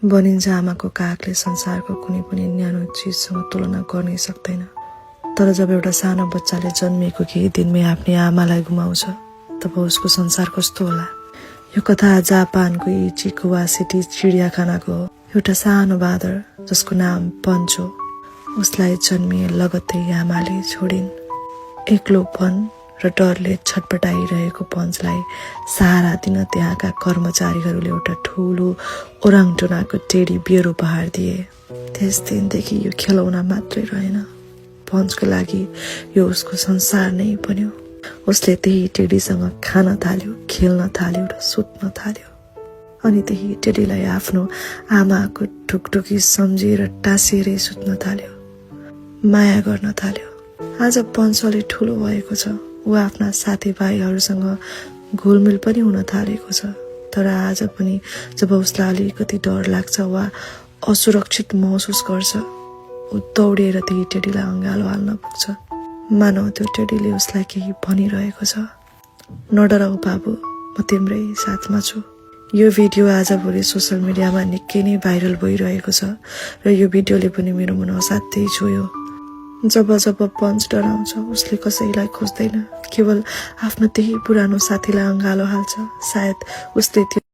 भनिन्छ आमाको काखले संसारको कुनै पनि न्यानो चिजसँग तुलना गर्नै सक्दैन। तर जब एउटा सानो बच्चाले जन्मिएको केही दिनमै आफ्नै आमालाई गुमाउँछ तब उसको संसार कस्तो होला। यो कथा जापानको इचिकुवा सिटी चिडियाखानाको हो। एउटा सानो बाँदर जसको नाम पञ्च हो, उसलाई जन्मिए लगत्तै आमाले छोडिन्। एक्लोपन र डरले छटपटाइरहेको पञ्चलाई सहारा दिन त्यहाँका कर्मचारीहरूले एउटा ठुलो ओराङटुनाको टेडी बियर उपहार दिए। त्यस दिनदेखि यो खेलौना मात्रै रहेन, पञ्चको लागि यो उसको संसार नै बन्यो। उसले त्यही टेडीसँग खान थाल्यो, खेल्न थाल्यो र सुत्न थाल्यो। अनि त्यही टेडीलाई आफ्नो आमाको ढुकढुकी सम्झेर टाँसिएरै सुत्न थाल्यो, माया गर्न थाल्यो। आज पञ्च अलि ठुलो भएको छ, ऊ आफ्ना साथीभाइहरूसँग घुलमिल पनि हुन थालेको छ। तर आज पनि जब उसलाई अलिकति डर लाग्छ वा असुरक्षित महसुस गर्छ, ऊ दौडिएर त्यही टेडीलाई अँगालो हाल्न पुग्छ। मानौ त्यो टेडीले उसलाई केही भनिरहेको छ, नडराऊ बाबु, म तिम्रै साथमा छु। यो भिडियो आजभोलि सोसल मिडियामा निकै नै भाइरल भइरहेको छ र यो भिडियोले पनि मेरो मन असाध्यै छोयो। जब जब पञ्च डराउँछ उसले कसैलाई खोज्दैन, केवल आफ्नो त्यही पुरानो साथीलाई अँगालो हाल्छ। सायद उसले त्यो